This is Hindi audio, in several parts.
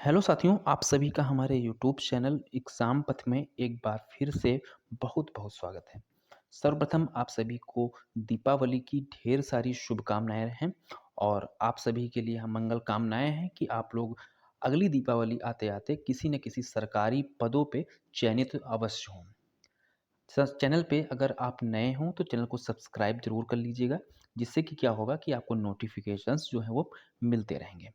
हेलो साथियों, आप सभी का हमारे यूट्यूब चैनल एग्ज़ाम पथ में एक बार फिर से बहुत-बहुत स्वागत है। सर्वप्रथम आप सभी को दीपावली की ढेर सारी शुभकामनाएँ हैं और आप सभी के लिए हम मंगल कामनाएँ हैं कि आप लोग अगली दीपावली आते-आते किसी न किसी सरकारी पदों पे चयनित अवश्य हों। चैनल पे अगर आप नए हों तो चैनल को सब्सक्राइब ज़रूर कर लीजिएगा, जिससे कि क्या होगा कि आपको नोटिफ़िकेशंस जो हैं वो मिलते रहेंगे।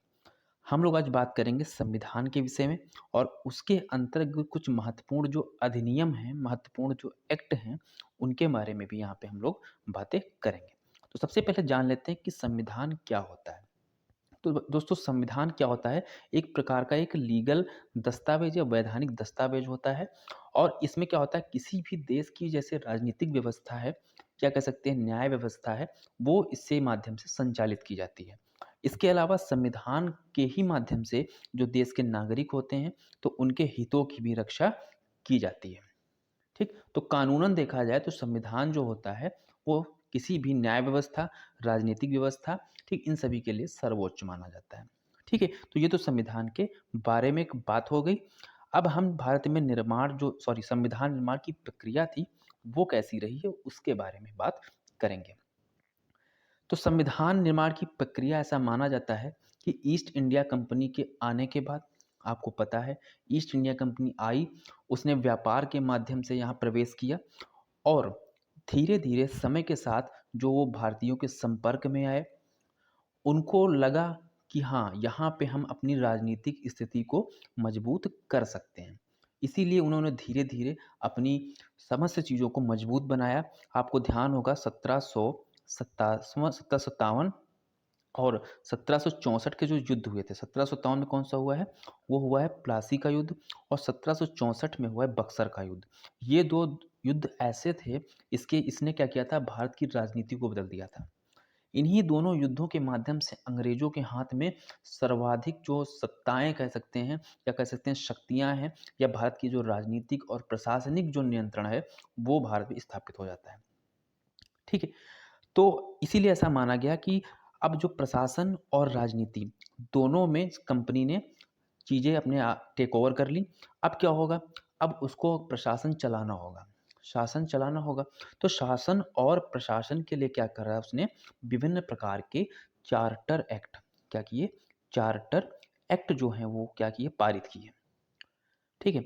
हम लोग आज बात करेंगे संविधान के विषय में और उसके अंतर्गत कुछ महत्वपूर्ण जो अधिनियम हैं, महत्वपूर्ण जो एक्ट हैं, उनके बारे में भी यहाँ पे हम लोग बातें करेंगे। तो सबसे पहले जान लेते हैं कि संविधान क्या होता है। तो दोस्तों संविधान क्या होता है? एक प्रकार का एक लीगल दस्तावेज या वैधानिक दस्तावेज होता है और इसमें क्या होता है किसी भी देश की जैसे राजनीतिक व्यवस्था है, क्या कह सकते हैं न्याय व्यवस्था है, वो इससे माध्यम से संचालित की जाती है। इसके अलावा संविधान के ही माध्यम से जो देश के नागरिक होते हैं, तो उनके हितों की भी रक्षा की जाती है। ठीक? तो कानूनन देखा जाए तो संविधान जो होता है, वो किसी भी न्याय व्यवस्था, राजनीतिक व्यवस्था, ठीक, इन सभी के लिए सर्वोच्च माना जाता है। ठीक है? तो ये तो संविधान के बारे में एक बात हो गई। अब हम भारत में संविधान निर्माण की प्रक्रिया थी, वो कैसी रही है, उसके बारे में बात करेंगे। तो संविधान निर्माण की प्रक्रिया ऐसा माना जाता है कि ईस्ट इंडिया कंपनी के आने के बाद आपको पता है ईस्ट इंडिया कंपनी आई, उसने व्यापार के माध्यम से यहाँ प्रवेश किया और धीरे-धीरे समय के साथ जो वो भारतीयों के संपर्क में आए, उनको लगा कि हाँ, यहाँ पे हम अपनी राजनीतिक स्थिति को मजबूत कर सकते हैं। इसीलिए उन्होंने धीरे-धीरे अपनी समस्त चीज़ों को मजबूत बनाया। आपको ध्यान होगा 1757 और 1764 के जो युद्ध हुए थे, 1757 में कौन-सा हुआ है? वो हुआ है प्लासी का युद्ध और 1764 में हुआ है बक्सर का युद्ध। ये 2 युद्ध ऐसे थे, इसने क्या किया था भारत की राजनीति को बदल दिया था। इन्हीं दोनों युद्धों के माध्यम से अंग्रेज़ों के हाथ में सर्वाधिक जो सत्ताएँ कह सकते हैं या कह सकते हैं शक्तियाँ हैं या भारत की जो राजनीतिक और प्रशासनिक जो नियंत्रण है, वो भारत में स्थापित हो जाता है। ठीक है? तो इसीलिए ऐसा माना गया कि अब जो प्रशासन और राजनीति दोनों में कंपनी ने चीज़ें टेक ओवर कर ली। अब क्या होगा? अब उसको प्रशासन चलाना होगा, शासन चलाना होगा। तो शासन और प्रशासन के लिए क्या कर रहा है उसने विभिन्न प्रकार के चार्टर एक्ट क्या किए? चार्टर एक्ट जो हैं वो क्या किए? पारित किए। ठीक है?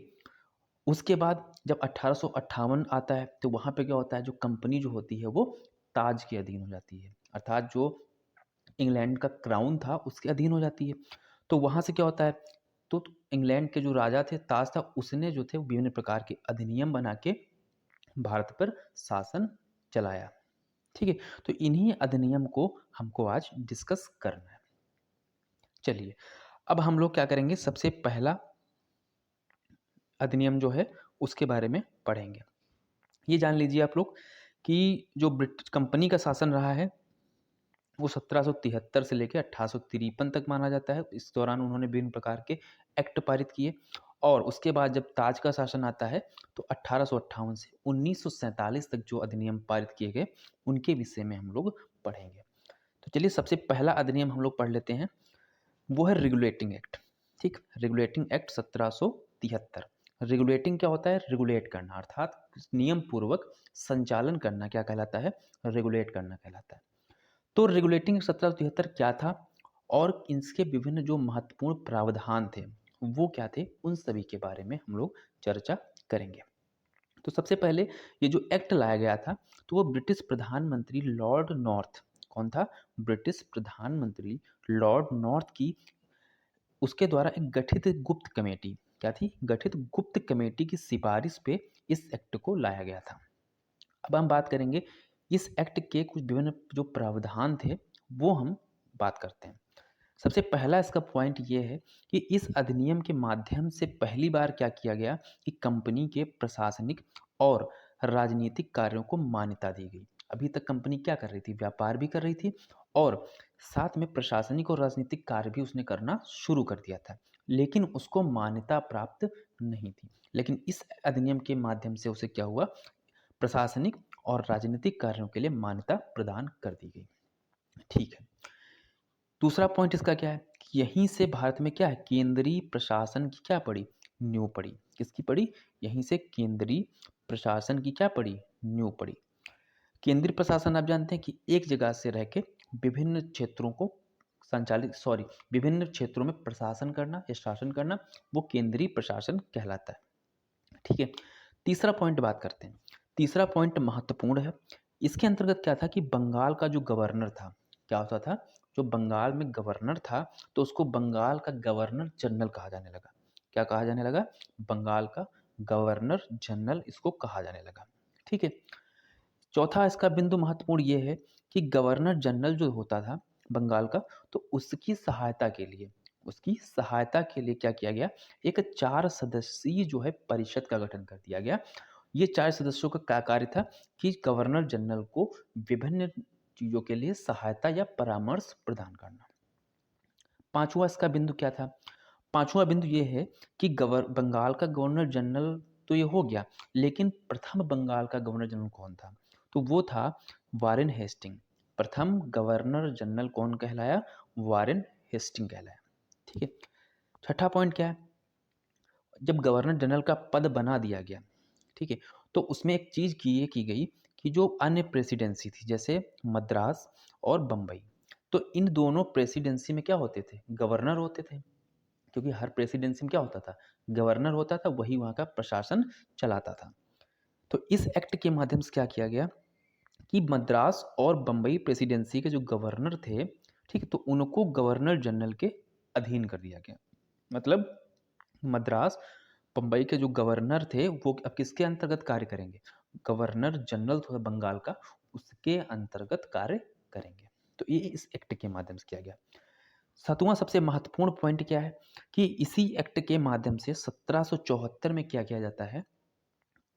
उसके बाद जब 1858 आता है तो वहाँ पे क्या होता है जो कंपनी जो होती है वो ताज के अधीन हो जाती है। अर्थात जो इंग्लैंड का क्राउन था उसके अधीन हो जाती है। तो वहाँ से क्या होता है तो इंग्लैंड के जो राजा थे ताज था उसने जो थे विभिन्न प्रकार के अधिनियम बना के भारत पर शासन चलाया। ठीक है? तो इन्हीं अधिनियम को हमको आज डिस्कस करना है। चलिए, अब हम लोग क्या करेंगे सबसे पहला अधिनियम जो है उसके बारे में पढ़ेंगे। ये जान लीजिए आप लोग कि जो ब्रिटिश कंपनी का शासन रहा है वो 1773 से लेके 1853 तक माना जाता है। इस दौरान उन्होंने विभिन्न प्रकार के एक्ट पारित किए और उसके बाद जब ताज का शासन आता है तो 1858 से 1947 तक जो अधिनियम पारित किए गए उनके विषय में हम लोग पढ़ेंगे। तो चलिए सबसे पहला अधिनियम हम लोग पढ़ लेते हैं, वो है रेगुलेटिंग एक्ट। ठीक? Regulating act 1773। रेगुलेटिंग क्या होता है? रेगुलेट करना अर्थात नियम पूर्वक संचालन करना क्या कहलाता है? रेगुलेट करना कहलाता है। तो रेगुलेटिंग 1773 क्या था और इसके विभिन्न जो महत्वपूर्ण प्रावधान थे, वो क्या थे? उन सभी के बारे में हम लोग चर्चा करेंगे। तो सबसे पहले ये जो एक्ट लाया गया था, तो वो ब्रिटिश प्रधानमंत्री लॉर्ड नॉर्थ कौन था? ब्रिटिश प्रधानमंत्री लॉर्ड नॉर्थ की उसके द्वारा एक गठित गुप्त कमेटी क्या थी? गठित गुप्त कमेटी की सिफारिश पे इस एक्ट को लाया गया था। अब हम बात करेंगे इस एक्ट के कुछ विभिन्न जो प्रावधान थे वो हम बात करते हैं। सबसे पहला इसका पॉइंट ये है कि इस अधिनियम के माध्यम से पहली बार क्या किया गया कि कंपनी के प्रशासनिक और राजनीतिक कार्यों को मान्यता दी गई। अभी तक कंपनी क्या कर रही थी? व्यापार भी कर रही थी और साथ में प्रशासनिक और राजनीतिक कार्य भी उसने करना शुरू कर दिया था, लेकिन उसको मान्यता प्राप्त नहीं थी। लेकिन इस अधिनियम के माध्यम से उसे क्या हुआ? प्रशासनिक और राजनीतिक कार्यों के लिए मान्यता प्रदान कर दी गई। ठीक है। दूसरा पॉइंट इसका क्या है कि यहीं से भारत में क्या है, केंद्रीय प्रशासन की क्या पड़ी, नींव पड़ी। किसकी पड़ी, यहीं से केंद्रीय प्रशासन की क्या पड़ी, नींव पड़ी। केंद्रीय प्रशासन आप जानते हैं कि एक जगह से रह के विभिन्न क्षेत्रों को विभिन्न क्षेत्रों में प्रशासन करना या शासन करना, वो केंद्रीय प्रशासन कहलाता है। ठीक है, तीसरा पॉइंट बात करते हैं। तीसरा पॉइंट महत्वपूर्ण है। इसके अंतर्गत क्या था कि बंगाल का जो गवर्नर था, क्या होता था, जो बंगाल में गवर्नर था तो उसको बंगाल का गवर्नर जनरल कहा जाने लगा। क्या कहा जाने लगा, बंगाल का गवर्नर जनरल इसको कहा जाने लगा। ठीक है, चौथा इसका बिंदु महत्वपूर्ण ये है कि गवर्नर जनरल जो होता था बंगाल का, तो उसकी सहायता के लिए क्या किया गया, एक 4 सदस्यीय जो है परिषद का गठन कर दिया गया। ये 4 सदस्यों का क्या कार्य था कि गवर्नर जनरल को विभिन्न चीज़ों के लिए सहायता या परामर्श प्रदान करना। पांचवा इसका बिंदु क्या था, पांचवा बिंदु ये है कि बंगाल का गवर्नर जनरल तो ये हो गया, लेकिन प्रथम बंगाल का गवर्नर जनरल कौन था, तो वो था वारेन हेस्टिंग। प्रथम गवर्नर जनरल कौन कहलाया, वारेन हेस्टिंग कहलाया। ठीक है, छठा पॉइंट क्या है, जब गवर्नर जनरल का पद बना दिया गया, ठीक है, तो उसमें एक चीज़ की गई कि जो अन्य प्रेसिडेंसी थी जैसे मद्रास और बम्बई, तो इन दोनों प्रेसिडेंसी में क्या होते थे, गवर्नर होते थे। क्योंकि हर प्रेसिडेंसी में क्या होता था, गवर्नर होता था, वही वहाँ का प्रशासन चलाता था। तो इस एक्ट के माध्यम से क्या किया गया कि मद्रास और बम्बई प्रेसिडेंसी के जो गवर्नर थे, ठीक है, तो उनको गवर्नर जनरल के अधीन कर दिया गया। मतलब मद्रास बम्बई के जो गवर्नर थे वो अब किसके अंतर्गत कार्य करेंगे, गवर्नर जनरल था बंगाल का, उसके अंतर्गत कार्य करेंगे। तो ये इस एक्ट के माध्यम से किया गया। सातवां सबसे महत्वपूर्ण पॉइंट क्या है कि इसी एक्ट के माध्यम से 1774 में क्या किया जाता है,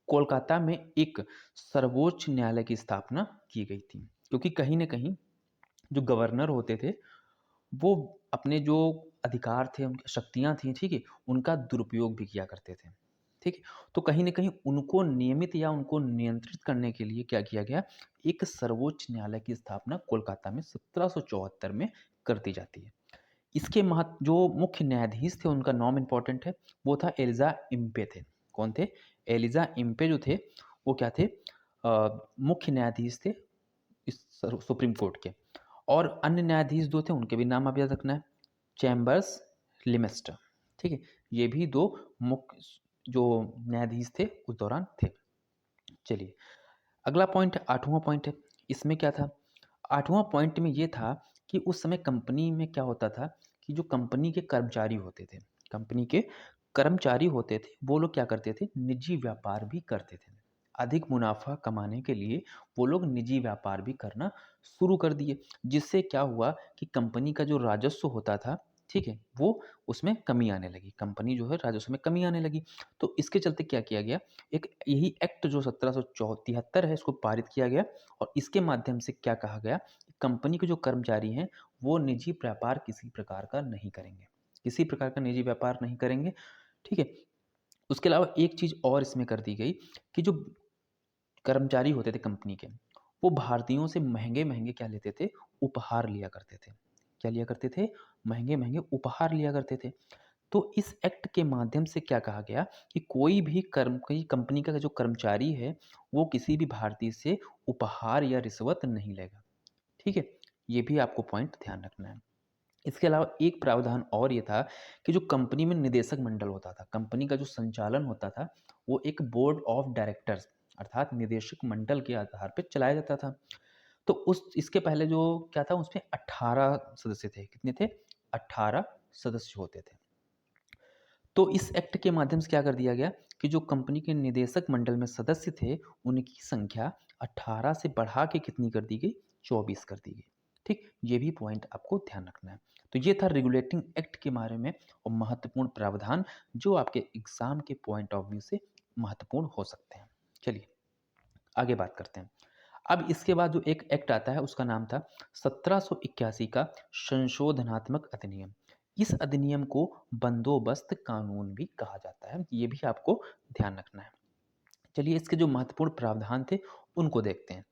कोलकाता में एक सर्वोच्च न्यायालय की स्थापना की गई थी। क्योंकि कहीं ना कहीं जो गवर्नर होते थे वो अपने जो अधिकार थे, उनकी शक्तियाँ थीं, ठीक है, उनका दुरुपयोग भी किया करते थे। ठीक है, तो कहीं न कहीं उनको नियमित या उनको नियंत्रित करने के लिए क्या किया गया, एक सर्वोच्च न्यायालय की स्थापना कोलकाता में 1774 में कर दी जाती है। इसके जो मुख्य न्यायाधीश थे उनका नाम इम्पोर्टेंट है, वो था एलिजा इम्पे थे। कौन थे? एलिजा इम्पे जो थे वो क्या थे? मुख्य न्यायाधीश थे इस सुप्रीम कोर्ट के। और अन्य न्यायाधीश 2 थे, उनके भी नाम आप याद रखना है, चैम्बर्स, लिमेस्टर। ठीक है, ये भी 2 मुख्य जो न्यायाधीश थे उस दौरान थे। चलिए, अगला पॉइंट 8वां पॉइंट है। इसमें क्या था? 8वां पॉइंट में ये था कि उस समय कंपनी में क्या होता था कि जो कंपनी के कर्मचारी होते थे, कंपनी के कर्मचारी होते थे, वो लोग क्या करते थे? निजी व्यापार भी करते थे। अधिक मुनाफ़ा कमाने के लिए वो लोग निजी व्यापार भी करना शुरू कर दिए, जिससे क्या हुआ कि कंपनी का जो राजस्व होता था, ठीक है, वो उसमें कमी आने लगी। कंपनी जो है राजस्व में कमी आने लगी। तो इसके चलते क्या किया गया, एक यही एक्ट जो 1773 है इसको पारित किया गया और इसके माध्यम से क्या कहा गया, कंपनी के जो कर्मचारी हैं वो निजी व्यापार किसी प्रकार का नहीं करेंगे, किसी प्रकार का निजी व्यापार नहीं करेंगे। ठीक है, उसके अलावा एक चीज़ और इसमें कर दी गई कि जो कर्मचारी होते थे कंपनी के, वो भारतीयों से महंगे-महंगे क्या लेते थे, उपहार लिया करते थे। क्या लिया करते थे? महंगे-महंगे उपहार लिया करते थे। तो इस एक्ट के माध्यम से क्या कहा गया कि कोई कंपनी का जो कर्मचारी है, वो किसी भी भारतीय से उपहार या रिश्वत नहीं लेगा। ठीक है? ये भी आपको पॉइंट ध्यान रखना है। इसके अलावा एक प्रावधान और ये था कि जो कंपनी में निदेशक मंडल होता था, कंपनी का जो संचालन होता था, वो एक बोर्ड ऑफ डायरेक्टर्स अर्थात निदेशक मंडल के आधार पे चलाया जाता था। तो उस इसके पहले जो क्या था उसमें 18 सदस्य थे। कितने थे? 18 सदस्य होते थे। तो इस एक्ट के माध्यम से क्या कर दिया गया कि जो कंपनी के निदेशक मंडल में सदस्य थे, उनकी संख्या 18 से बढ़ा के कितनी कर दी गई? 24 कर दी गई। ठीक, ये भी पॉइंट आपको ध्यान रखना है। तो ये था रेगुलेटिंग एक्ट के बारे में और महत्वपूर्ण प्रावधान जो आपके एग्जाम के पॉइंट ऑफ व्यू से महत्वपूर्ण हो सकते हैं। चलिए आगे बात करते हैं। अब इसके बाद जो एक एक्ट आता है उसका नाम था 1781 का संशोधनात्मक अधिनियम। इस अधिनियम को बंदोबस्त कानून भी कहा जाता है, ये भी आपको ध्यान रखना है। चलिए इसके जो महत्वपूर्ण प्रावधान थे उनको देखते हैं।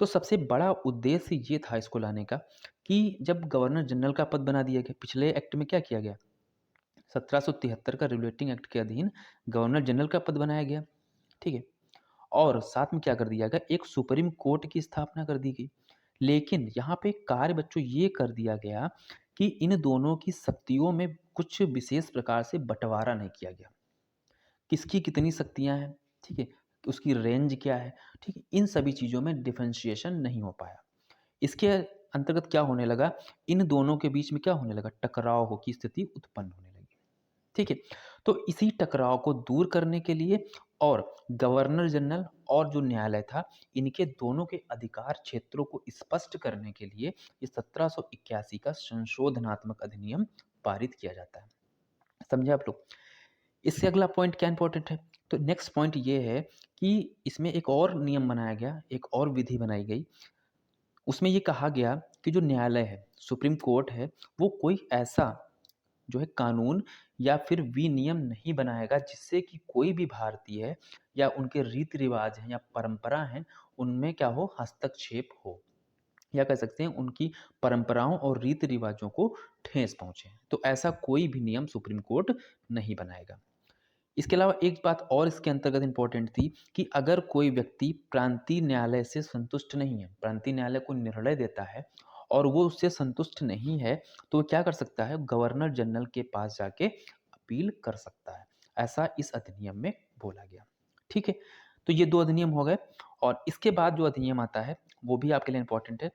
तो सबसे बड़ा उद्देश्य ये था इसको लाने का कि जब गवर्नर जनरल का पद बना दिया गया, पिछले एक्ट में क्या किया गया? 1773 का रेगुलेटिंग एक्ट के अधीन गवर्नर जनरल का पद बनाया गया, ठीक है? और साथ में क्या कर दिया गया, एक सुप्रीम कोर्ट की स्थापना कर दी गई। लेकिन यहाँ पे कार्य बच्चों ये कर दिया गया कि इन दोनों की शक्तियों में कुछ विशेष प्रकार से बंटवारा नहीं किया गया। किसकी कितनी शक्तियाँ हैं, ठीक है? उसकी रेंज क्या है, ठीक है? इन सभी चीज़ों में डिफरेंशिएशन नहीं हो पाया। इसके अंतर्गत क्या होने लगा, इन दोनों के बीच में क्या होने लगा, टकराव हो की स्थिति उत्पन्न होने लगी। ठीक है? तो इसी टकराव को दूर करने के लिए और गवर्नर जनरल और जो न्यायालय था, इनके दोनों के अधिकार क्षेत्रों को स्पष्ट करने के लिए ये 1781 का संशोधनात्मक अधिनियम पारित किया जाता है। समझे आप लोग? इससे अगला पॉइंट क्या इंपॉर्टेंट है? तो नेक्स्ट पॉइंट ये है कि इसमें एक और नियम बनाया गया, एक और विधि बनाई गई। उसमें ये कहा गया कि जो न्यायालय है, सुप्रीम कोर्ट है, वो कोई ऐसा जो है कानून या फिर विनियम नहीं बनाएगा जिससे कि कोई भी भारतीय या उनके रीति रिवाज हैं या परंपरा हैं उनमें क्या हो, हस्तक्षेप हो, या कह सकते हैं उनकी परंपराओं और रीति रिवाजों को ठेस पहुंचे। तो ऐसा कोई भी नियम सुप्रीम कोर्ट नहीं बनाएगा। इसके अलावा एक बात और इसके अंतर्गत इम्पोर्टेंट थी कि अगर कोई व्यक्ति प्रांतीय न्यायालय से संतुष्ट नहीं है, प्रांतीय न्यायालय कोई निर्णय देता है और वो उससे संतुष्ट नहीं है, तो वो क्या कर सकता है, गवर्नर जनरल के पास जाके अपील कर सकता है। ऐसा इस अधिनियम में बोला गया। ठीक है, तो ये दो अधिनियम हो गए। और इसके बाद जो अधिनियम आता है वो भी आपके लिए इंपॉर्टेंट है,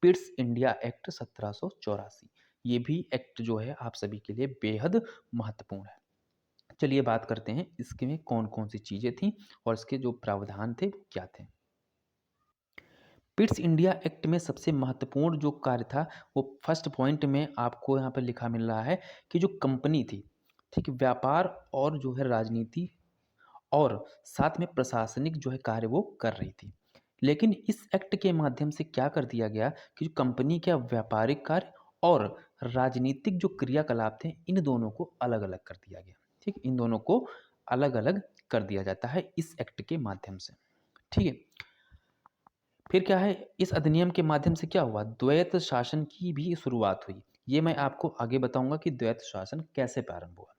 पिट्स इंडिया एक्ट 1784। ये भी एक्ट जो है आप सभी के लिए बेहद महत्वपूर्ण है। चलिए बात करते हैं इसके में कौन-कौन सी चीज़ें थीं और इसके जो प्रावधान थे वो क्या थे। पिट्स इंडिया एक्ट में सबसे महत्वपूर्ण जो कार्य था वो फर्स्ट पॉइंट में आपको यहाँ पर लिखा मिल रहा है कि जो कंपनी थी, ठीक है, व्यापार और जो है राजनीति और साथ में प्रशासनिक जो है कार्य वो कर रही थी। लेकिन इस एक्ट के माध्यम से क्या कर दिया गया कि जो कंपनी के व्यापारिक कार्य और राजनीतिक जो क्रियाकलाप थे इन दोनों को अलग-अलग कर दिया गया। ठीक है? इन दोनों को अलग-अलग कर दिया जाता है इस एक्ट के माध्यम से। ठीक है? फिर क्या है, इस अधिनियम के माध्यम से क्या हुआ, द्वैत शासन की भी शुरुआत हुई। ये मैं आपको आगे बताऊँगा कि द्वैत शासन कैसे प्रारंभ हुआ।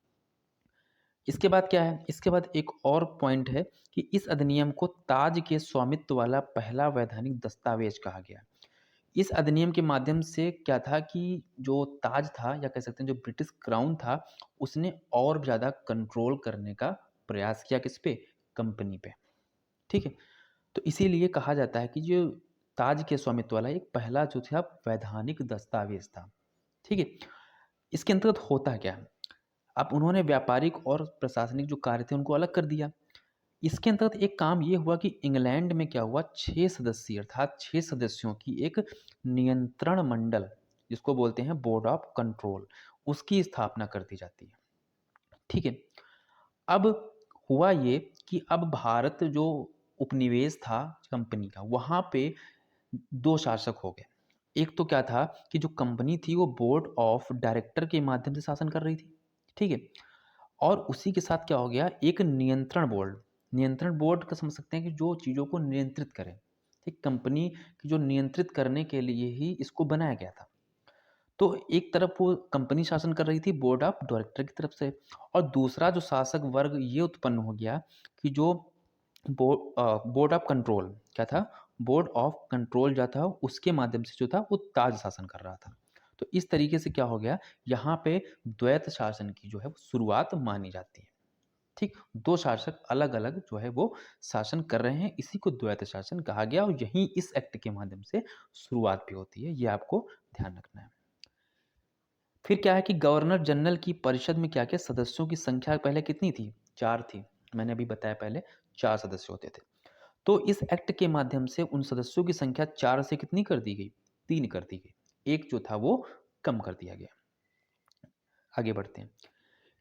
इसके बाद क्या है? इसके बाद एक और पॉइंट है कि इस अधिनियम को ताज के स्वामित्व वाला पहला वैधानिक दस्तावेज कहा गया। इस अधिनियम के माध्यम से क्या था कि जो ताज था या कह सकते हैं जो ब्रिटिश क्राउन था, उसने और ज़्यादा कंट्रोल करने का प्रयास किया किस पे? कंपनी पे। ठीक है? तो इसीलिए कहा जाता है कि जो ताज के स्वामित्व वाला एक पहला जो था वैधानिक दस्तावेज था। ठीक है? इसके अंतर्गत होता क्या है? अब उन्होंने व्यापारिक और प्रशासनिक जो कार्य थे उनको अलग कर दिया। इसके अंतर्गत एक काम ये हुआ कि इंग्लैंड में क्या हुआ, 6 सदस्यीय अर्थात 6 सदस्यों की एक नियंत्रण मंडल, जिसको बोलते हैं बोर्ड ऑफ कंट्रोल, उसकी स्थापना कर दी जाती है। ठीक है? अब हुआ ये कि अब भारत जो उपनिवेश था कंपनी का, वहाँ पे 2 शासक हो गए। एक तो क्या था कि जो कंपनी थी वो बोर्ड ऑफ डायरेक्टर के माध्यम से शासन कर रही थी। ठीक है? और उसी के साथ क्या हो गया, एक नियंत्रण बोर्ड का समझ सकते हैं कि जो चीज़ों को नियंत्रित करे। ठीक, कंपनी की जो नियंत्रित करने के लिए ही इसको बनाया गया था। तो एक तरफ वो कंपनी शासन कर रही थी बोर्ड ऑफ डायरेक्टर की तरफ से, और दूसरा जो शासक वर्ग ये उत्पन्न हो गया कि जो बोर्ड ऑफ कंट्रोल क्या था, बोर्ड ऑफ कंट्रोल जो था उसके माध्यम से जो था वो ताज शासन कर रहा था। तो इस तरीके से क्या हो गया, यहाँ पे द्वैत शासन की जो है वो शुरुआत मानी जाती है। ठीक, 2 शासक अलग-अलग जो है वो शासन कर रहे हैं, इसी को द्वैत शासन कहा गया और यहीं इस एक्ट के माध्यम से शुरुआत भी होती है, ये आपको ध्यान रखना है। फिर क्या है कि गवर्नर जनरल की परिषद में क्या-क्या सदस्यों की संख्या पहले कितनी थी? 4 थी। मैंने अभी बताया पहले 4 सदस्य होते थे। तो इस एक्ट के माध्यम से उन सदस्यों की संख्या 4 से कितनी कर दी गई? 3 कर दी गई। एक जो था वो कम कर दिया गया। आगे बढ़ते हैं।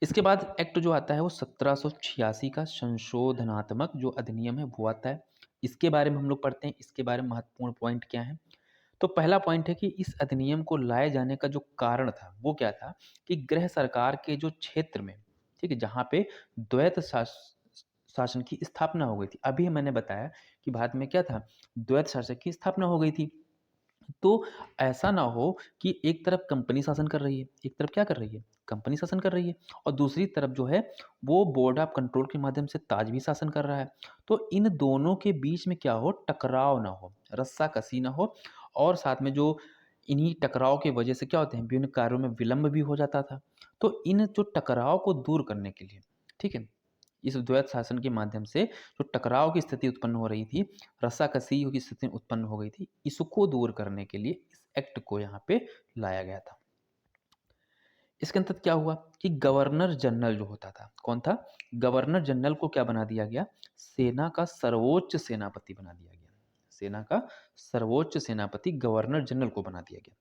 इसके बाद एक्ट जो आता है वो 1786 का संशोधनात्मक जो अधिनियम है वो आता है। इसके बारे में हम लोग पढ़ते हैं, इसके बारे में महत्वपूर्ण पॉइंट क्या हैं। तो पहला पॉइंट है कि इस अधिनियम को लाए जाने का जो कारण था वो क्या था कि गृह सरकार के जो क्षेत्र में, ठीक है, जहाँ पे द्वैत शासन की स्थापना हो गई थी। अभी मैंने बताया कि भारत में क्या था, द्वैत शासन की स्थापना हो गई थी। तो ऐसा ना हो कि एक तरफ कंपनी शासन कर रही है, एक तरफ क्या कर रही है, कंपनी शासन कर रही है, और दूसरी तरफ जो है वो बोर्ड ऑफ कंट्रोल के माध्यम से ताज भी शासन कर रहा है। तो इन दोनों के बीच में क्या हो, टकराव ना हो, रस्साकसी ना हो, और साथ में जो इन्हीं टकराव की वजह से क्या होते हैं, विभिन्न कार्यों में विलंब भी हो जाता था। तो इन जो टकराव को दूर करने के लिए, ठीक है, इस द्वैत शासन के माध्यम से जो टकराव की स्थिति उत्पन्न हो रही थी, रस्साकसी की स्थिति उत्पन्न हो गई थी, इसको दूर करने के लिए इस एक्ट को यहाँ पे लाया गया था। इसके अंतर्गत क्या हुआ कि गवर्नर जनरल जो होता था, कौन था, गवर्नर जनरल को क्या बना दिया गया, सेना का सर्वोच्च सेनापति बना दिया गया। सेना का सर्वोच्च सेनापति गवर्नर जनरल को बना दिया गया।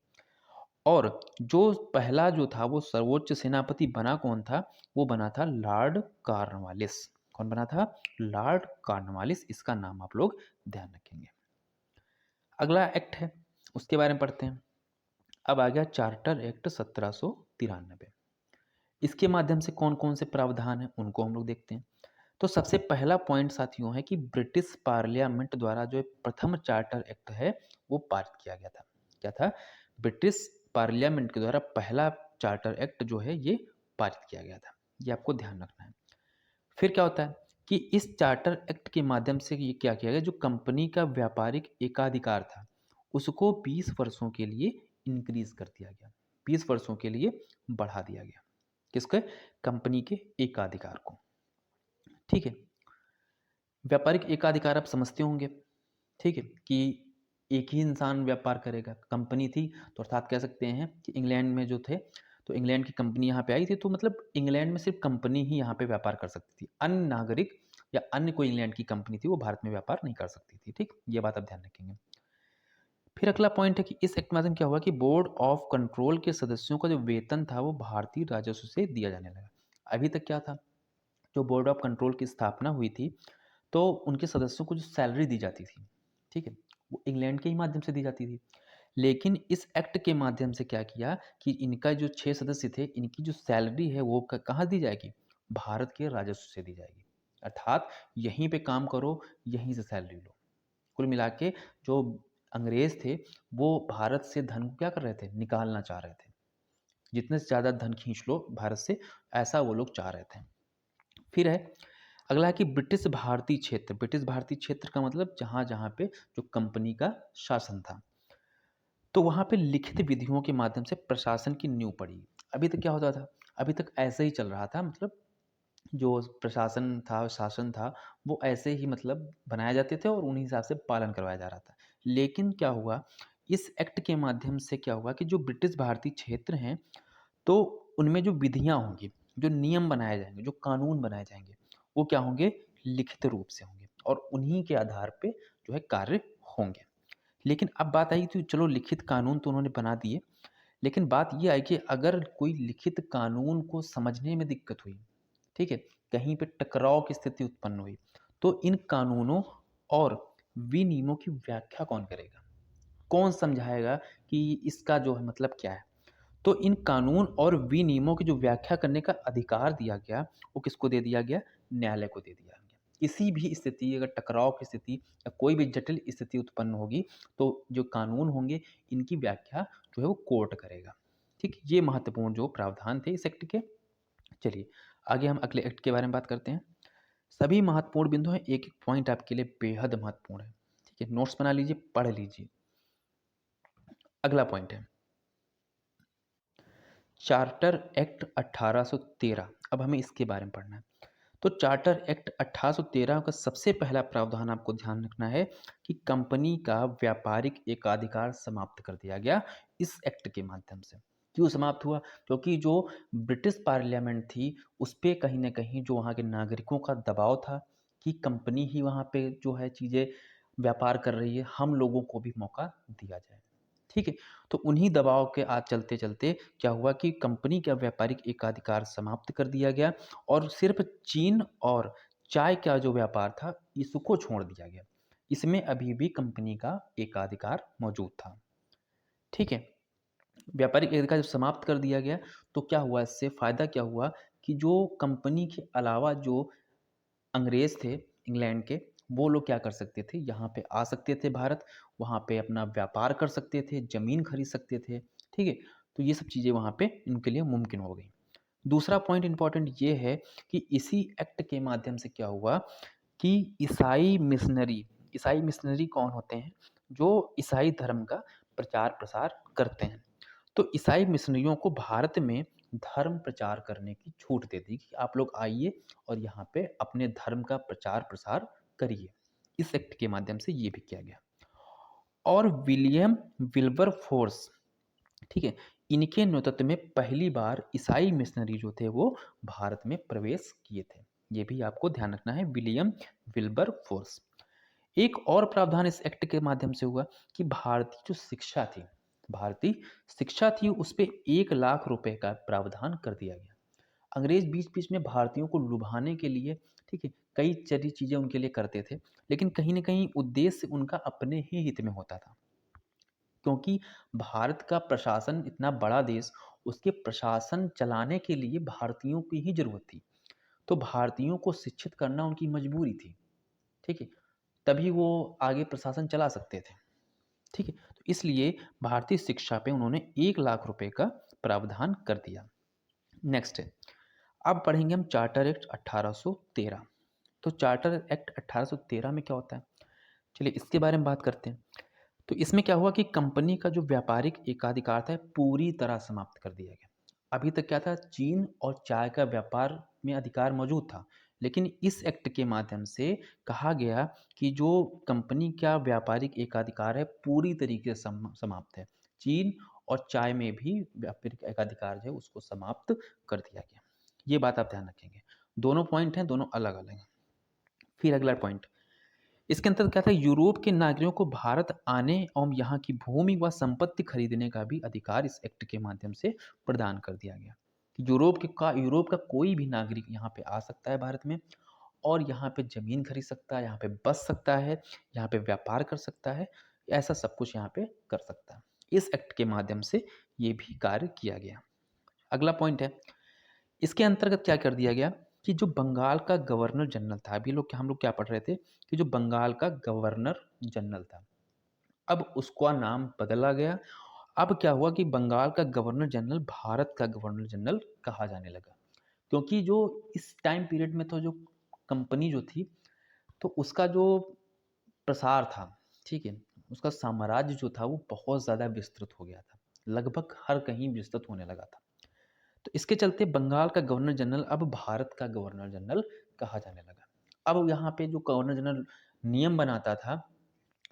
और जो पहला जो था वो सर्वोच्च सेनापति बना कौन था, वो बना था लॉर्ड कॉर्नवालिस। कौन बना था, लॉर्ड कॉर्नवालिस, इसका नाम आप लोग ध्यान रखेंगे। अगला एक्ट है, उसके बारे में पढ़ते हैं। अब आ गया चार्टर एक्ट 1793। इसके माध्यम से कौन कौन से प्रावधान हैं उनको हम लोग देखते हैं। तो सबसे पहला पॉइंट साथियों है कि ब्रिटिश पार्लियामेंट द्वारा जो प्रथम चार्टर एक्ट है वो पारित किया गया था। क्या था, ब्रिटिश पार्लियामेंट के द्वारा पहला चार्टर एक्ट जो है ये पारित किया गया था। ये आपको ध्यान रखना है। फिर क्या होता है कि इस चार्टर एक्ट के माध्यम से ये क्या किया गया, जो कंपनी का व्यापारिक एकाधिकार था उसको 20 वर्षों के लिए इंक्रीज कर दिया गया, 20 वर्षों के लिए बढ़ा दिया गया। किसके, कंपनी के एकाधिकार को। ठीक है, व्यापारिक एकाधिकार आप समझते होंगे, ठीक है, कि एक ही इंसान व्यापार करेगा। कंपनी थी तो अर्थात कह सकते हैं कि इंग्लैंड में जो थे, तो इंग्लैंड की कंपनी यहाँ पे आई थी, तो मतलब इंग्लैंड में सिर्फ कंपनी ही यहाँ पे व्यापार कर सकती थी, अन्य नागरिक या अन्य कोई इंग्लैंड की कंपनी थी वो भारत में व्यापार नहीं कर सकती थी। ठीक, ये बात आप ध्यान रखेंगे। फिर अगला पॉइंट है कि इस एक्ट माध्यम क्या हुआ कि बोर्ड ऑफ कंट्रोल के सदस्यों का जो वेतन था वो भारतीय राजस्व से दिया जाने लगा। अभी तक क्या था, जो बोर्ड ऑफ कंट्रोल की स्थापना हुई थी तो उनके सदस्यों को जो सैलरी दी जाती थी, ठीक है, वो इंग्लैंड के ही माध्यम से दी जाती थी। लेकिन इस एक्ट के माध्यम से क्या किया कि इनका जो 6 सदस्य थे, इनकी जो सैलरी है वो कहाँ दी जाएगी, भारत के राजस्व से दी जाएगी। अर्थात यहीं पे काम करो, यहीं से सैलरी लो। कुल मिला के जो अंग्रेज थे वो भारत से धन को क्या कर रहे थे, निकालना चाह रहे थे। जितने से ज़्यादा धन खींच लो भारत से, ऐसा वो लोग चाह रहे थे। फिर है अगला है कि ब्रिटिश भारतीय क्षेत्र। ब्रिटिश भारतीय क्षेत्र का मतलब जहाँ जहाँ पे जो कंपनी का शासन था, तो वहाँ पे लिखित विधियों के माध्यम से प्रशासन की नींव पड़ी। अभी तक क्या होता था, अभी तक ऐसे ही चल रहा था, मतलब जो प्रशासन था, शासन था, वो ऐसे ही मतलब बनाए जाते थे और उन्हीं हिसाब से पालन करवाया जा रहा था। लेकिन क्या हुआ, इस एक्ट के माध्यम से क्या हुआ कि जो ब्रिटिश भारतीय क्षेत्र हैं, तो उनमें जो विधियाँ होंगी, जो नियम बनाए जाएँगे, जो कानून बनाए जाएँगे, वो क्या होंगे, लिखित रूप से होंगे और उन्हीं के आधार पे जो है कार्य होंगे। लेकिन अब बात आई तो चलो लिखित कानून तो उन्होंने बना दिए, लेकिन बात ये आई कि अगर कोई लिखित कानून को समझने में दिक्कत हुई, ठीक है, कहीं पे टकराव की स्थिति उत्पन्न हुई, तो इन कानूनों और विनियमों की व्याख्या कौन करेगा? कौन समझाएगा कि इसका जो है मतलब क्या है? तो इन कानून और विनियमों की जो व्याख्या करने का अधिकार दिया गया, वो किसको दे दिया गया? न्यायालय को दे दिया गया। किसी भी स्थिति, अगर टकराव की स्थिति या कोई भी जटिल स्थिति उत्पन्न होगी, तो जो कानून होंगे, इनकी व्याख्या जो है वो कोर्ट करेगा। ठीक, ये महत्वपूर्ण जो प्रावधान थे इस एक्ट के। चलिए, आगे हम अगले एक्ट के बारे में बात करते हैं। सभी महत्वपूर्ण बिंदु हैं, एक-एक पॉइंट आपके लिए बेहद महत्वपूर्ण है। ठीक है, नोट्स बना लीजिए, पढ़ लीजिए। अगला पॉइंट है चार्टर एक्ट 1813। अब हमें इसके बारे में पढ़ना है। तो चार्टर एक्ट 1813 का सबसे पहला प्रावधान आपको ध्यान रखना है कि कंपनी का व्यापारिक एकाधिकार समाप्त कर दिया गया इस एक्ट के माध्यम से। क्यों समाप्त हुआ? क्योंकि जो ब्रिटिश पार्लियामेंट थी उस पे कहीं ना कहीं जो वहाँ के नागरिकों का दबाव था कि कंपनी ही वहाँ पे जो है चीज़ें व्यापार कर रही है, हम लोगों को भी मौका दिया जाए। ठीक है, तो उन्हीं दबाव के आज चलते चलते क्या हुआ कि कंपनी का व्यापारिक एकाधिकार समाप्त कर दिया गया और सिर्फ चीन और चाय का जो व्यापार था इसको छोड़ दिया गया। इसमें अभी भी कंपनी का एकाधिकार मौजूद था। ठीक है, व्यापारिक एकाधिकार जब समाप्त कर दिया गया तो क्या हुआ, इससे फ़ायदा क्या हुआ कि जो कंपनी के अलावा जो अंग्रेज़ थे इंग्लैंड के, वो लोग क्या कर सकते थे, यहाँ पे आ सकते थे भारत, वहाँ पे अपना व्यापार कर सकते थे, ज़मीन खरीद सकते थे, ठीक है? तो ये सब चीज़ें वहाँ पे इनके लिए मुमकिन हो गई। दूसरा पॉइंट इम्पोर्टेंट ये है कि इसी एक्ट के माध्यम से क्या हुआ कि ईसाई मिशनरी कौन होते हैं? जो ईसाई धर्म का प्रचार-प्रसार करते हैं। तो ईसाई मिशनरियों को भारत में धर्म प्रचार करने की छूट दे दी कि आप लोग आइए और यहाँ पे अपने धर्म का प्रचार-प्रसार करिए। इस एक्ट के माध्यम से ये भी किया गया। और विलियम विल्बरफोर्स, ठीक है? इनके नेतृत्व में पहली बार ईसाई मिशनरी जो थे वो भारत में प्रवेश किए थे। ये भी आपको ध्यान रखना है, विलियम विल्बरफोर्स। एक और प्रावधान इस एक्ट के माध्यम से हुआ कि भारतीय शिक्षा थी उस पे 1 लाख रुपए का प्रावधान कर दिया गया। अंग्रेज बीच-बीच में भारतीयों को लुभाने के लिए, ठीक है, कई चरी चीज़ें उनके लिए करते थे, लेकिन कहीं न कहीं उद्देश्य उनका अपने ही हित में होता था। क्योंकि भारत का प्रशासन इतना बड़ा देश, उसके प्रशासन चलाने के लिए भारतीयों की ही ज़रूरत थी। तो भारतीयों को शिक्षित करना उनकी मजबूरी थी, ठीक है? तभी वो आगे प्रशासन चला सकते थे, ठीक है? तो इसलिए भारतीय शिक्षा पे उन्होंने 1 लाख रुपए का प्रावधान कर दिया। नेक्स्ट है, अब पढ़ेंगे हम चार्टर एक्ट 1813। तो चार्टर एक्ट 1813 में क्या होता है? चलिए इसके बारे में बात करते हैं। तो इसमें क्या हुआ कि कंपनी का जो व्यापारिक एकाधिकार था पूरी तरह समाप्त कर दिया गया। अभी तक क्या था, चीन और चाय का व्यापार में अधिकार मौजूद था, लेकिन इस एक्ट के माध्यम से कहा गया कि जो कंपनी का व्यापारिक एकाधिकार है पूरी तरीके से समाप्त है। चीन और चाय में भी व्यापारिक एकाधिकार जो है उसको समाप्त कर दिया गया। ये बात आप ध्यान रखेंगे। दोनों पॉइंट हैं, दोनों अलग अलग हैं। फिर अगला पॉइंट, इसके अंतर्गत क्या था, यूरोप के नागरिकों को भारत आने और यहाँ की भूमि व संपत्ति खरीदने का भी अधिकार इस एक्ट के माध्यम से प्रदान कर दिया गया कि यूरोप का कोई भी नागरिक यहाँ पे आ सकता है भारत में और यहाँ पे ज़मीन खरीद सकता है, यहाँ पे बस सकता है, यहाँ पे व्यापार कर सकता है, ऐसा सब कुछ यहाँ पे कर सकता है। इस एक्ट के माध्यम से ये भी कार्य किया गया। अगला पॉइंट है, इसके अंतर्गत क्या कर दिया गया कि जो बंगाल का गवर्नर जनरल था, अभी हम लोग क्या पढ़ रहे थे कि जो बंगाल का गवर्नर जनरल था, अब उसका नाम बदला गया। अब क्या हुआ कि बंगाल का गवर्नर जनरल भारत का गवर्नर जनरल कहा जाने लगा, क्योंकि जो इस टाइम पीरियड में तो जो कंपनी जो थी, तो उसका जो प्रसार था, ठीक है, उसका साम्राज्य जो था वो बहुत ज़्यादा विस्तृत हो गया था, लगभग हर कहीं विस्तृत होने लगा था। तो इसके चलते बंगाल का गवर्नर जनरल अब भारत का गवर्नर जनरल कहा जाने लगा। अब यहाँ पे जो गवर्नर जनरल नियम बनाता था,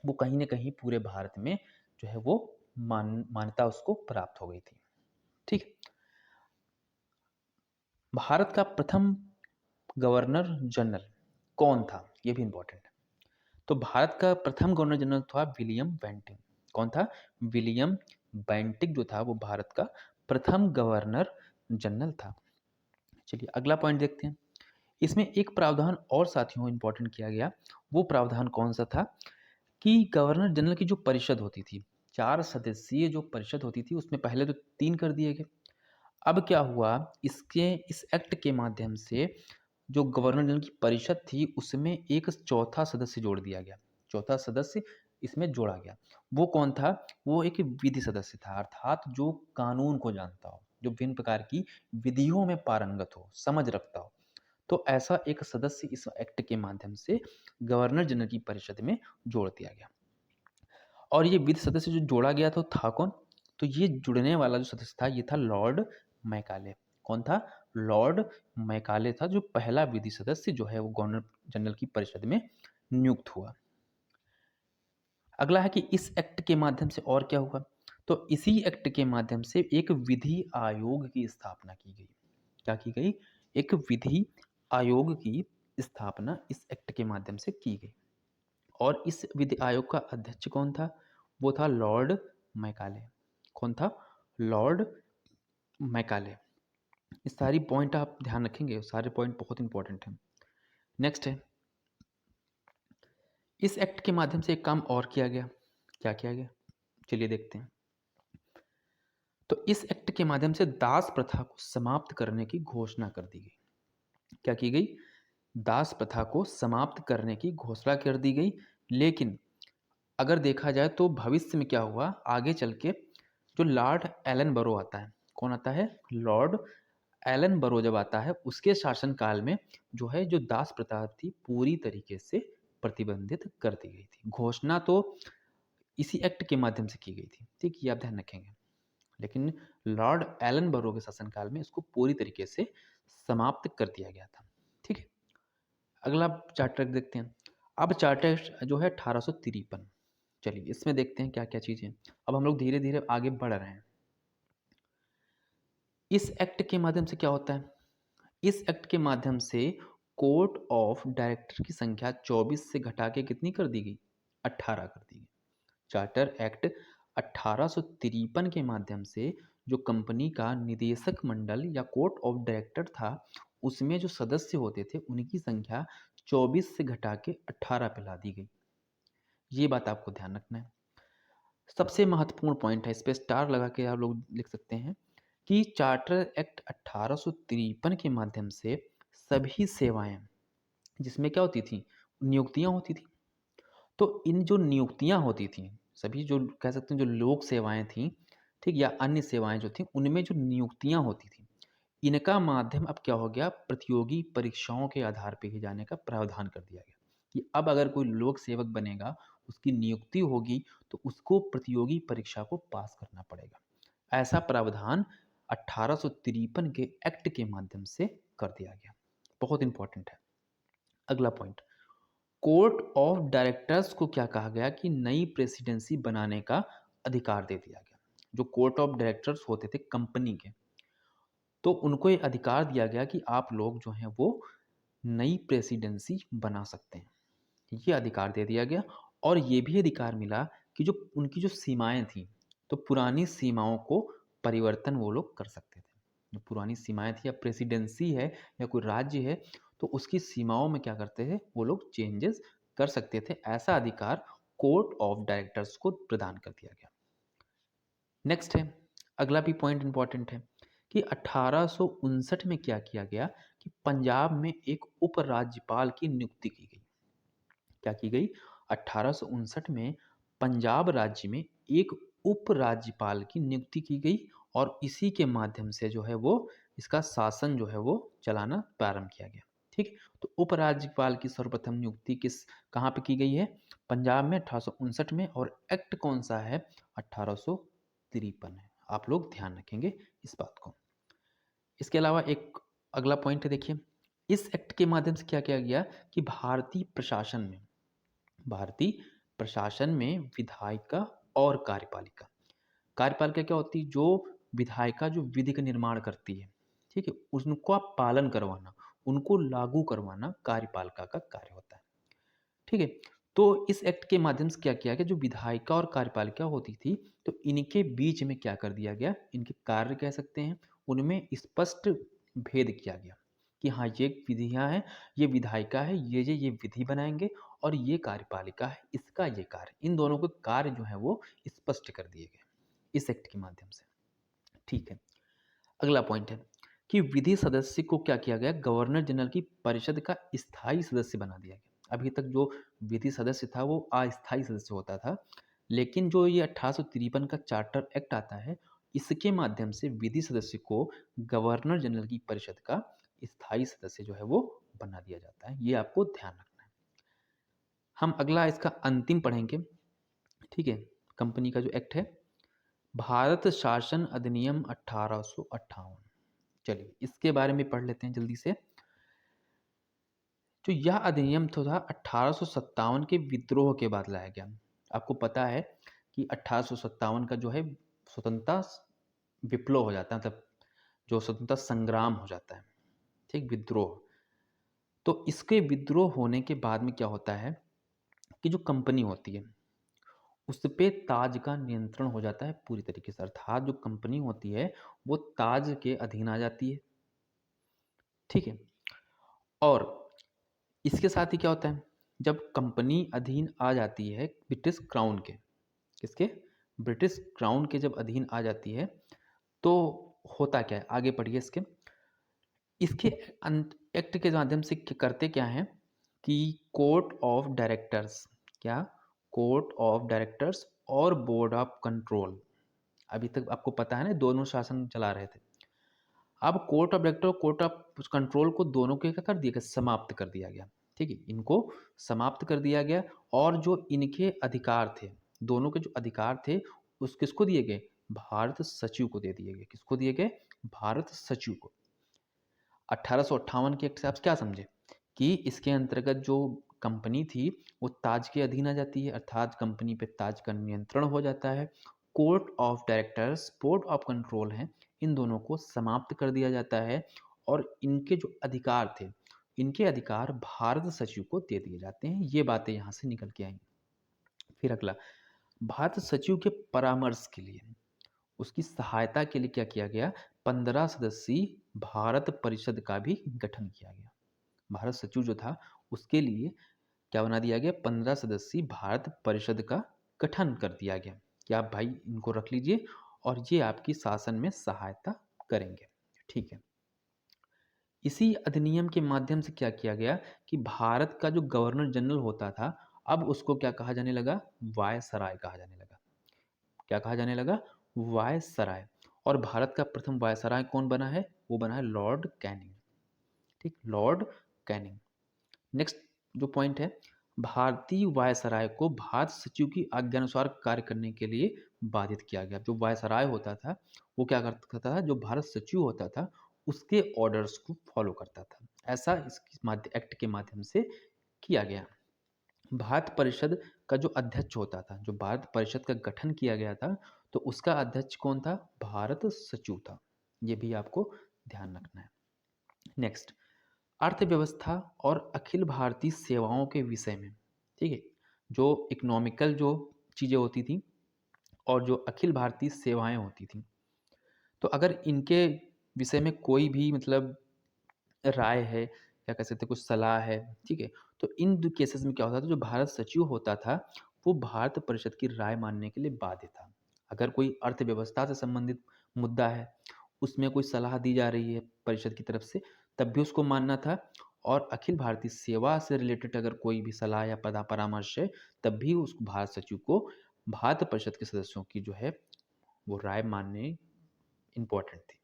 वो कहीं न कहीं पूरे भारत में जो है वो मान्यता उसको प्राप्त हो गई थी। ठीक है? भारत का प्रथम गवर्नर जनरल कौन था? ये भी इम्पोर्टेंट है। तो भारत का प्रथम गवर्नर जनरल था विलियम बेंटिक। कौन था? विलियम बेंटिक जो था वो भारत का प्रथम गवर्नर जनरल था। चलिए अगला पॉइंट देखते हैं। इसमें एक प्रावधान और साथियों इम्पोर्टेंट किया गया, वो प्रावधान कौन-सा था कि गवर्नर जनरल की जो परिषद होती थी, 4 सदस्यीय जो परिषद होती थी, उसमें पहले तो 3 कर दिए गए। अब क्या हुआ, इस एक्ट के माध्यम से जो गवर्नर जनरल की परिषद थी, उसमें एक चौथा सदस्य जोड़ दिया गया। चौथा सदस्य इसमें जोड़ा गया। वो कौन था? वो एक विधि सदस्य था, अर्थात जो कानून को जानता हो, जो विभिन्न प्रकार की विधियों में पारंगत हो, समझ रखता हो। तो ऐसा एक सदस्य इस एक्ट के माध्यम से गवर्नर जनरल की परिषद में जोड़ दिया गया। और ये विधि सदस्य जो जोड़ा गया था कौन? तो ये जुड़ने वाला जो सदस्य था ये था लॉर्ड मैकाले। कौन था? लॉर्ड मैकाले था, जो पहला विधि सदस्य जो है वो गवर्नर जनरल की परिषद में नियुक्त हुआ। अगला है कि इस एक्ट के माध्यम से और क्या हुआ? तो इसी एक्ट के माध्यम से एक विधि आयोग की स्थापना की गई। क्या की गई? एक विधि आयोग की स्थापना इस एक्ट के माध्यम से की गई। और इस विधि आयोग का अध्यक्ष कौन था? वो था लॉर्ड मैकाले। कौन था? Lord Macaulay. ये सारी पॉइंट आप ध्यान रखेंगे, सारे पॉइंट बहुत इंपॉर्टेंट हैं। नेक्स्ट है, इस एक्ट के माध्यम से एक काम और किया गया। क्या किया गया? चलिए देखते हैं। तो इस एक्ट के माध्यम से दास प्रथा को समाप्त करने की घोषणा कर दी गई। क्या की गई? दास प्रथा को समाप्त करने की घोषणा कर दी गई। लेकिन अगर देखा जाए तो भविष्य में क्या हुआ, आगे चल के जो लॉर्ड एलन बरो आता है, कौन आता है, लॉर्ड एलन बरो जब आता है, उसके शासनकाल में जो है जो दास प्रथा थी पूरी तरीके से प्रतिबंधित कर दी गई थी। घोषणा तो इसी एक्ट के माध्यम से की गई थी, ठीक, ये आप ध्यान रखेंगे। लेकिन लॉर्ड एलन बरो के शासनकाल में इसको पूरी तरीके से समाप्त कर दिया गया था। ठीक है, अगला चार्टर देखते हैं। अब चार्टर जो है 1853, चलिए इसमें देखते हैं क्या क्या चीज़ें। अब हम लोग धीरे धीरे आगे बढ़ रहे हैं। इस एक्ट के माध्यम से क्या होता है, इस एक्ट के माध्यम से कोर्ट ऑफ डायरेक्टर की संख्या 24 से घटा के कितनी कर दी गई, 18 कर दी गई। चार्टर एक्ट 1853 के माध्यम से जो कंपनी का निदेशक मंडल या कोर्ट ऑफ डायरेक्टर था, उसमें जो सदस्य होते थे उनकी संख्या 24 से घटा के 18 पे ला दी गई। ये बात आपको ध्यान रखना है। सबसे महत्वपूर्ण पॉइंट है, इस पे स्टार लगा के आप लोग लिख सकते हैं कि चार्टर एक्ट 1853 के माध्यम से सभी सेवाएं जिसमें क्या होती थी, नियुक्तियां होती थी। तो इन जो नियुक्तियां होती थी, सभी जो कह सकते हैं जो लोक सेवाएं थी, ठीक, या अन्य सेवाएं जो थी, उनमें जो नियुक्तियां होती थी, इनका माध्यम अब क्या हो गया, प्रतियोगी परीक्षाओं के आधार पर ही जाने का प्रावधान कर दिया गया कि अब अगर कोई लोक सेवक बनेगा, उसकी नियुक्ति होगी तो उसको प्रतियोगी परीक्षा को पास करना पड़ेगा। ऐसा प्रावधान 1853 के एक्ट के माध्यम से कर दिया गया। बहुत इंपॉर्टेंट है। अगला पॉइंट, कोर्ट ऑफ डायरेक्टर्स को क्या कहा गया कि नई प्रेसिडेंसी बनाने का अधिकार दे दिया गया। जो कोर्ट ऑफ डायरेक्टर्स होते थे कंपनी के, तो उनको ये अधिकार दिया गया कि आप लोग जो हैं वो नई प्रेसिडेंसी बना सकते हैं, ये अधिकार दे दिया गया। और ये भी अधिकार मिला कि जो उनकी जो सीमाएं थी, तो पुरानी सीमाओं को परिवर्तन वो लोग कर सकते थे। जो पुरानी सीमाएं थी, या प्रेसिडेंसी है या कोई राज्य है, तो उसकी सीमाओं में क्या करते थे वो लोग, चेंजेस कर सकते थे। ऐसा अधिकार कोर्ट ऑफ डायरेक्टर्स को प्रदान कर दिया गया। नेक्स्ट है, अगला भी पॉइंट इंपॉर्टेंट है कि 1859 में क्या किया गया कि पंजाब में एक उपराज्यपाल की नियुक्ति की गई। क्या की गई, 1859 में पंजाब राज्य में एक उपराज्यपाल की नियुक्ति की गई, और इसी के माध्यम से जो है वो इसका शासन जो है वो चलाना प्रारंभ किया गया। ठीक, तो उपराज्यपाल की सर्वप्रथम नियुक्ति कहाँ पे की गई है, पंजाब में 1859 में। और एक्ट कौन सा है, 1853 है। आप लोग ध्यान रखेंगे इस बात को। इसके अलावा एक अगला पॉइंट है, देखिए इस एक्ट के माध्यम से क्या किया गया कि भारतीय प्रशासन में विधायिका और कार्यपालिका, कार्यपालिका क्या होती है, जो विधायिका जो विधि का निर्माण करती है, ठीक है, उनको पालन करवाना, उनको लागू करवाना कार्यपालिका का कार्य होता है। ठीक है, तो इस एक्ट के माध्यम से क्या किया गया, जो विधायिका और कार्यपालिका होती थी, तो इनके बीच में क्या कर दिया गया, इनके कार्य कह सकते हैं, उनमें स्पष्ट भेद किया गया कि हाँ ये विधियां हैं, ये विधायिका है, ये विधि बनाएंगे, और ये कार्यपालिका है, इसका ये कार्य, इन दोनों के कार्य जो है वो स्पष्ट कर दिए गए इस एक्ट के माध्यम से। ठीक है, अगला पॉइंट है कि विधि सदस्य को क्या किया गया, गवर्नर जनरल की परिषद का स्थायी सदस्य बना दिया गया। अभी तक जो विधि सदस्य था वो अस्थायी सदस्य होता था, लेकिन जो ये 1853 का चार्टर एक्ट आता है, इसके माध्यम से विधि सदस्य को गवर्नर जनरल की परिषद का स्थायी सदस्य जो है वो बना दिया जाता है। ये आपको ध्यान रखना है। हम अगला इसका अंतिम पढ़ेंगे। ठीक है, कंपनी का जो एक्ट है, भारत शासन अधिनियम 1858। चलिए इसके बारे में पढ़ लेते हैं जल्दी से। जो यह अधिनियम था 1857 के विद्रोह के बाद लाया गया। आपको पता है कि 1857 का जो है स्वतंत्रता विप्लव हो जाता है, मतलब जो स्वतंत्रता संग्राम हो जाता है, ठीक, विद्रोह। तो इसके विद्रोह होने के बाद में क्या होता है कि जो कंपनी होती है उस पे ताज का नियंत्रण हो जाता है पूरी तरीके से, अर्थात जो कंपनी होती है वो ताज के अधीन आ जाती है। ठीक है, और इसके साथ ही क्या होता है, जब कंपनी अधीन आ जाती है ब्रिटिश क्राउन के, किसके, ब्रिटिश क्राउन के जब अधीन आ जाती है, तो होता क्या है, आगे पढ़िए इसके इसके एक्ट के माध्यम से करते क्या हैं कि कोर्ट ऑफ डायरेक्टर्स, क्या, कोर्ट ऑफ डायरेक्टर्स और बोर्ड ऑफ कंट्रोल, अभी तक आपको पता है ना दोनों शासन चला रहे थे। अब कोर्ट ऑफ डायरेक्टर और कोर्ट ऑफ कंट्रोल को दोनों को क्या कर दिया गया, समाप्त कर दिया गया। ठीक है, इनको समाप्त कर दिया गया। और जो इनके अधिकार थे, दोनों के जो अधिकार थे, उस किसको दिए गए, भारत सचिव को दे दिए गए। किसको दिए गए, भारत सचिव को। 1858 के एक्ट से आप क्या समझे कि इसके अंतर्गत जो कंपनी थी वो ताज के अधीन आ जाती है, अर्थात कंपनी पे ताज का नियंत्रण हो जाता है। Court of directors, board of control हैं, इन दोनों को समाप्त कर दिया जाता है और इनके जो अधिकार थे, इनके अधिकार भारत सचिव को दे दिए जाते हैं। ये बातें यहाँ से निकल के आई। फिर अगला, भारत सचिव के परामर्श के लिए, उसकी सहायता के लिए क्या किया गया, 15 सदस्यीय भारत परिषद का भी गठन किया गया। भारत सचिव जो था उसके लिए क्या बना दिया गया, 15 सदस्यीय भारत परिषद का गठन कर दिया गया कि आप भाई इनको रख लीजिए और ये आपकी शासन में सहायता करेंगे। ठीक है, इसी अधिनियम के माध्यम से क्या किया गया कि भारत का जो गवर्नर जनरल होता था, अब उसको क्या कहा जाने लगा, वायसराय कहा जाने लगा। क्या कहा जाने लगा, वायसराय। और भारत का प्रथम वायसराय कौन बना है, वो बना है लॉर्ड कैनिंग। ठीक, लॉर्ड कैनिंग। नेक्स्ट जो पॉइंट है, भारतीय वायसराय को भारत सचिव की आज्ञानुसार कार्य करने के लिए बाधित किया गया। जो वायसराय होता था वो क्या करता था, जो भारत सचिव होता था उसके ऑर्डर्स को फॉलो करता था। ऐसा इस एक्ट के माध्यम से किया गया। भारत परिषद का जो अध्यक्ष होता था, जो भारत परिषद का गठन किया गया था, तो उसका अध्यक्ष कौन था, भारत सचिव था। ये भी आपको ध्यान रखना है। नेक्स्ट, अर्थव्यवस्था और अखिल भारतीय सेवाओं के विषय में। ठीक है, जो इकोनॉमिकल जो चीज़ें होती थी और जो अखिल भारतीय सेवाएं होती थी, तो अगर इनके विषय में कोई भी मतलब राय है या कह सकते हैं कुछ सलाह है, ठीक है, तो इन केसेस में क्या होता था, जो भारत सचिव होता था वो भारत परिषद की राय मानने के लिए बाध्य था। अगर कोई अर्थव्यवस्था से संबंधित मुद्दा है, उसमें कोई सलाह दी जा रही है परिषद की तरफ से, तब भी उसको मानना था। और अखिल भारतीय सेवा से रिलेटेड अगर कोई भी सलाह या परामर्श है, तब भी उस भारत सचिव को भारत परिषद के सदस्यों की जो है वो राय मानने इम्पोर्टेंट थी।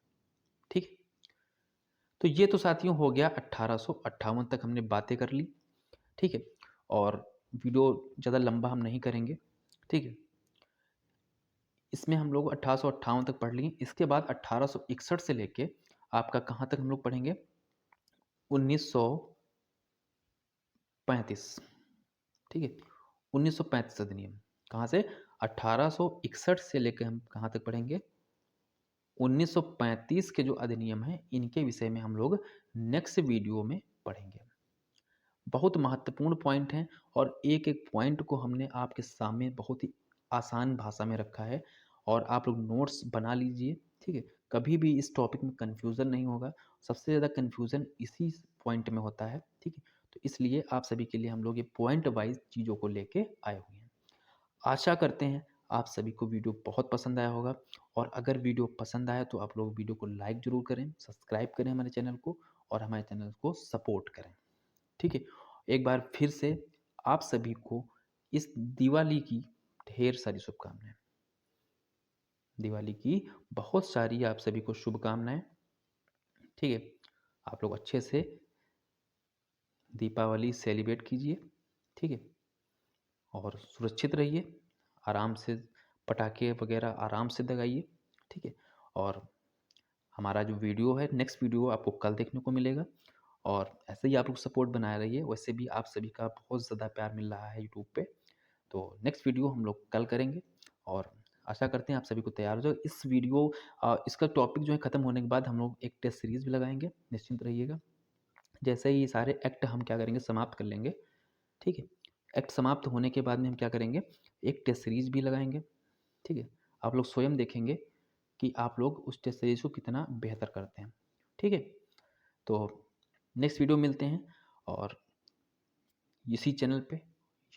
ठीक है, तो ये तो साथियों हो गया 1858 तक हमने बातें कर ली। ठीक है, और वीडियो ज़्यादा लंबा हम नहीं करेंगे। ठीक है, इसमें हम लोग 1858 तक पढ़ लिए। इसके बाद 1861 से लेके आपका कहाँ तक हम लोग पढ़ेंगे, 1935। ठीक है, 1935 अधिनियम कहाँ से, 1861 से लेकर हम कहाँ तक पढ़ेंगे, 1935 के जो अधिनियम हैं इनके विषय में हम लोग नेक्स्ट वीडियो में पढ़ेंगे। बहुत महत्वपूर्ण पॉइंट हैं और एक एक पॉइंट को हमने आपके सामने बहुत ही आसान भाषा में रखा है और आप लोग नोट्स बना लीजिए। ठीक है, कभी भी इस टॉपिक में कन्फ्यूज़न नहीं होगा। सबसे ज़्यादा कन्फ्यूज़न इसी पॉइंट में होता है। ठीक है, तो इसलिए आप सभी के लिए हम लोग ये पॉइंट वाइज चीज़ों को लेके आए हुए हैं। आशा करते हैं आप सभी को वीडियो बहुत पसंद आया होगा और अगर वीडियो पसंद आया तो आप लोग वीडियो को लाइक ज़रूर करें, सब्सक्राइब करें हमारे चैनल को और हमारे चैनल को सपोर्ट करें। ठीक है, एक बार फिर से आप सभी को इस दिवाली की ढेर सारी शुभकामनाएं। दिवाली की बहुत सारी आप सभी को शुभकामनाएं। ठीक है, आप लोग अच्छे से दीपावली सेलिब्रेट कीजिए। ठीक है, और सुरक्षित रहिए, आराम से पटाखे वगैरह आराम से दगाइए। ठीक है, और हमारा जो वीडियो है नेक्स्ट वीडियो आपको कल देखने को मिलेगा और ऐसे ही आप लोग सपोर्ट बनाए रहिए। वैसे भी आप सभी का बहुत ज़्यादा प्यार मिल रहा है यूट्यूब पे। तो नेक्स्ट वीडियो हम लोग कल करेंगे और आशा करते हैं आप सभी को तैयार हो जाओ। इस वीडियो इसका टॉपिक जो है ख़त्म होने के बाद हम लोग एक टेस्ट सीरीज़ भी लगाएंगे, निश्चिंत रहिएगा। जैसे ही ये सारे एक्ट हम क्या करेंगे, समाप्त कर लेंगे। ठीक है, एक्ट समाप्त होने के बाद में हम क्या करेंगे, एक टेस्ट सीरीज़ भी लगाएंगे। ठीक है, आप लोग स्वयं देखेंगे कि आप लोग उस टेस्ट सीरीज़ को कितना बेहतर करते हैं। ठीक है, तो नेक्स्ट वीडियो मिलते हैं और इसी चैनल पे,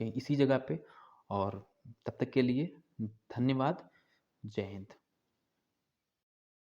यहीं इसी जगह पे। और तब तक के लिए धन्यवाद। जय हिंद।